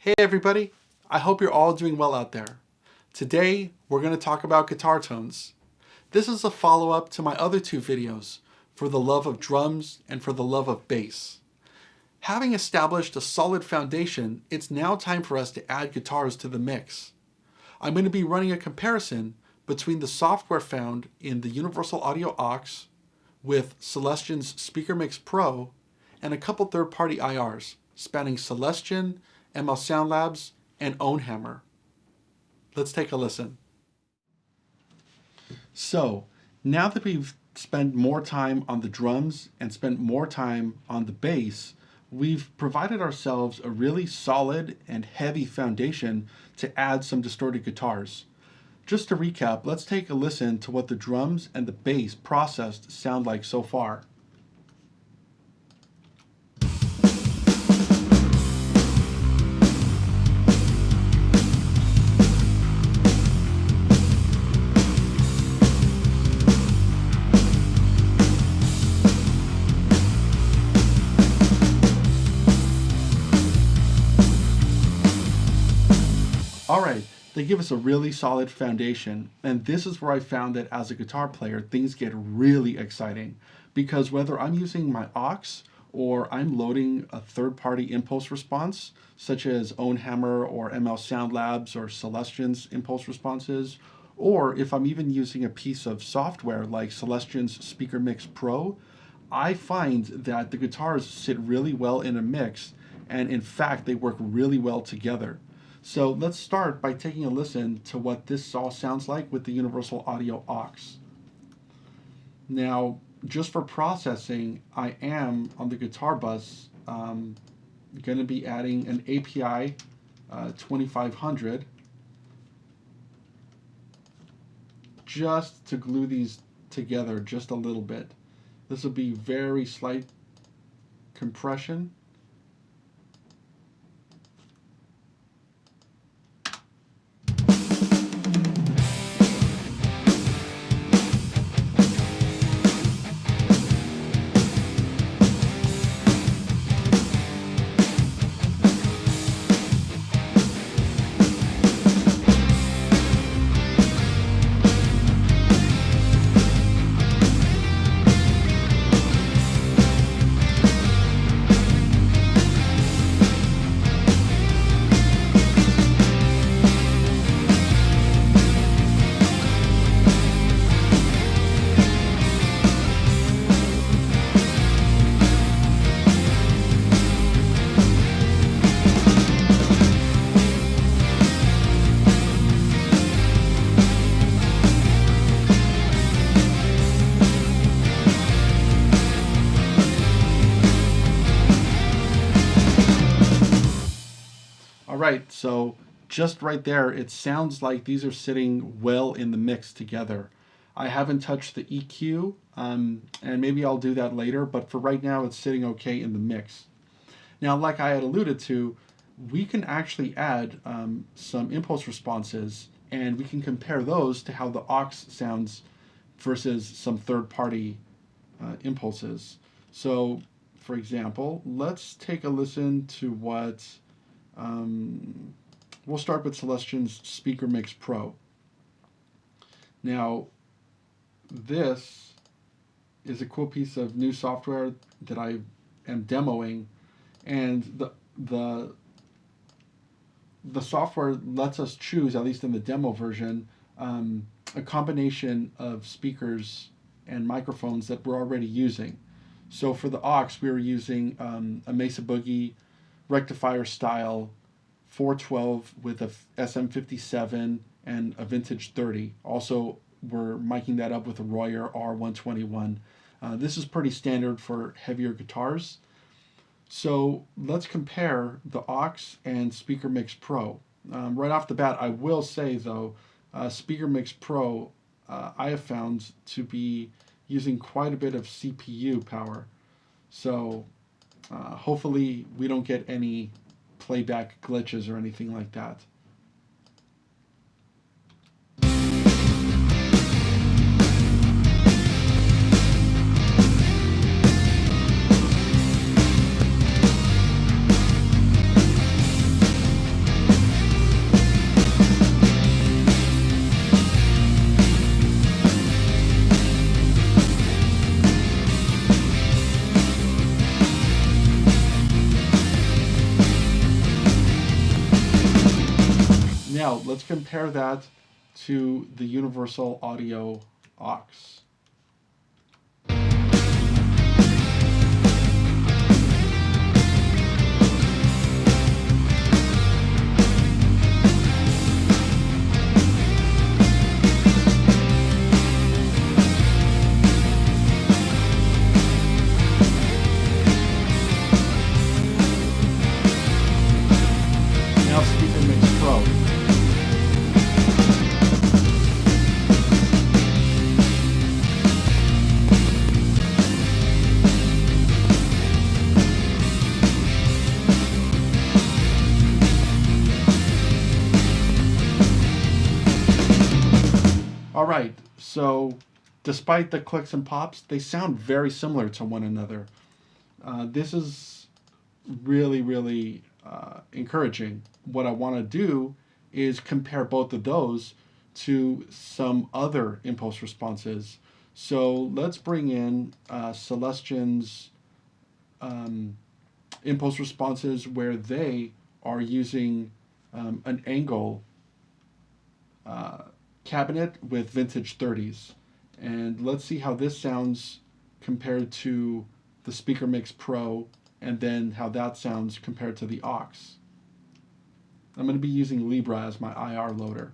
Hey everybody, I hope you're all doing well out there. Today, we're going to talk about guitar tones. This is a follow-up to my other two videos, For the Love of Drums and For the Love of Bass. Having established a solid foundation, it's now time for us to add guitars to the mix. I'm going to be running a comparison between the software found in the Universal Audio aux with Celestion's Speaker Mix Pro and a couple third-party IRs spanning Celestion, ML Sound Labs, and Ownhammer. Let's take a listen. So, now that we've spent more time on the drums and spent more time on the bass, we've provided ourselves a really solid and heavy foundation to add some distorted guitars. Just to recap, let's take a listen to what the drums and the bass processed sound like so far. Alright, they give us a really solid foundation, and this is where I found that as a guitar player, things get really exciting, because whether I'm using my aux or I'm loading a third-party impulse response, such as Ownhammer or ML Sound Labs or Celestion's impulse responses, or if I'm even using a piece of software like Celestion's Speaker Mix Pro, I find that the guitars sit really well in a mix, and in fact, they work really well together. So let's start by taking a listen to what this all sounds like with the Universal Audio aux. Now, just for processing, I am on the guitar bus going to be adding an API 2500 just to glue these together just a little bit. This will be very slight compression. Alright, so just right there, it sounds like these are sitting well in the mix together. I haven't touched the EQ, and maybe I'll do that later, but for right now, it's sitting okay in the mix. Now, like I had alluded to, we can actually add some impulse responses, and we can compare those to how the aux sounds versus some third-party impulses. So, for example, let's take a listen to what we'll start with Celestion's Speaker Mix Pro. Now, this is a cool piece of new software that I am demoing, and the software lets us choose, at least in the demo version, a combination of speakers and microphones that we're already using. So for the aux, we were using a Mesa Boogie rectifier style 412 with a SM57 and a Vintage 30. Also, we're miking that up with a Royer R121. This is pretty standard for heavier guitars. So let's compare the aux and Speaker Mix Pro. Right off the bat, I will say though, Speaker Mix Pro I have found to be using quite a bit of CPU power. So hopefully we don't get any playback glitches or anything like that. Now let's compare that to the universal audio aux. Now Speaker Mix Pro. All right, so despite the clicks and pops, they sound very similar to one another. This is really, really encouraging. What I want to do is compare both of those to some other impulse responses. So let's bring in Celestion's impulse responses where they are using an Engl cabinet with vintage 30s. And let's see how this sounds compared to the Speaker Mix Pro, and then how that sounds compared to the aux. I'm going to be using Libra as my IR loader.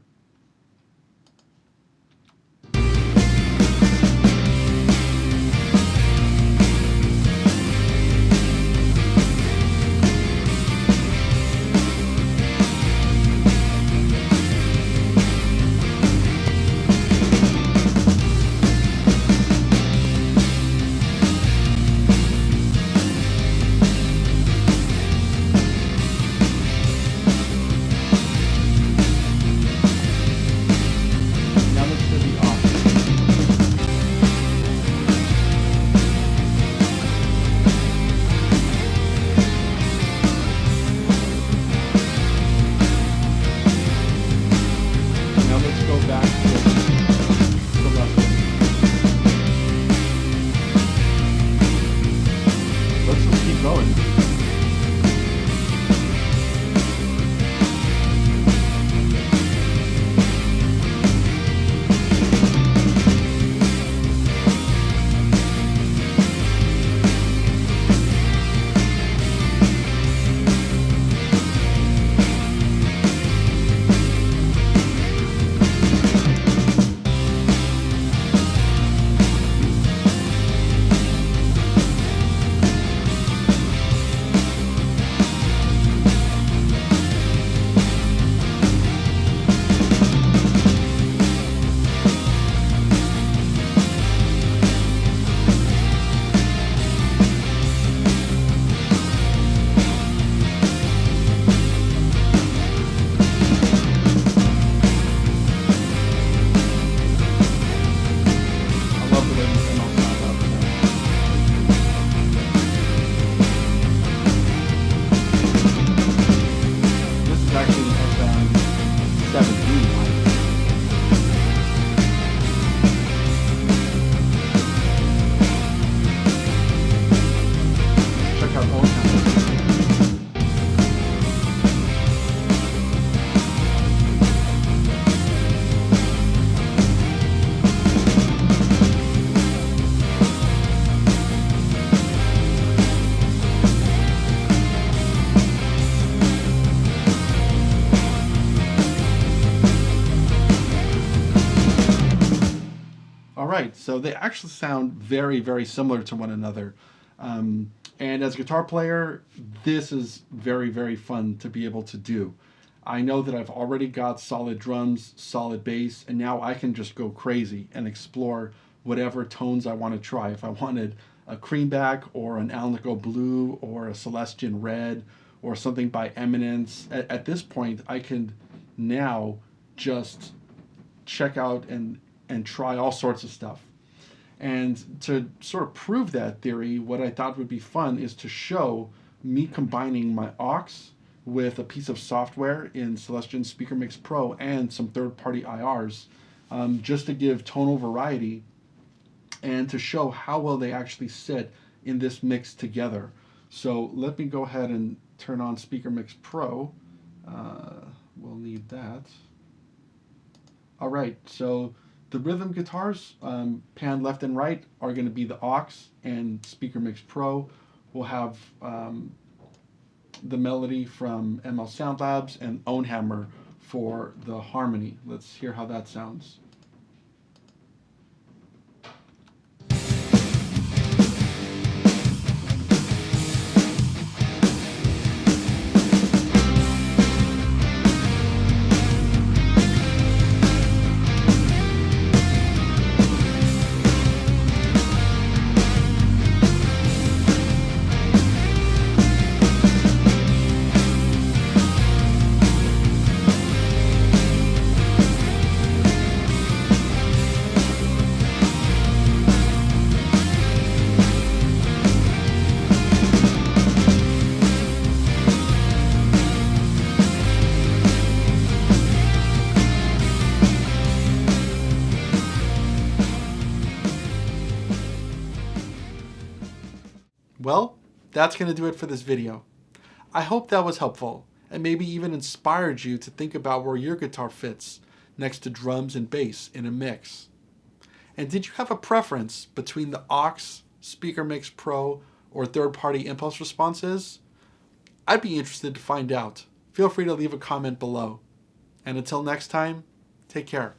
Right, so they actually sound very, very similar to one another. And as a guitar player, this is very, very fun to be able to do. I know that I've already got solid drums, solid bass, and now I can just go crazy and explore whatever tones I want to try. If I wanted a Creamback or an Alnico Blue or a Celestion Red or something by Eminence, at this point I can now just check out and try all sorts of stuff. And to sort of prove that theory, what I thought would be fun is to show me combining my aux with a piece of software in Celestion Speaker Mix Pro and some third-party IRs, just to give tonal variety and to show how well they actually sit in this mix together. So let me go ahead and turn on Speaker Mix Pro. we'll need that. All right, so the rhythm guitars, panned left and right, are going to be the aux, and Speaker Mix Pro will have the melody from ML Sound Labs and Ownhammer for the harmony. Let's hear how that sounds. Well, that's going to do it for this video. I hope that was helpful and maybe even inspired you to think about where your guitar fits next to drums and bass in a mix. And did you have a preference between the aux, Speaker Mix Pro, or third-party impulse responses? I'd be interested to find out. Feel free to leave a comment below. And until next time, take care.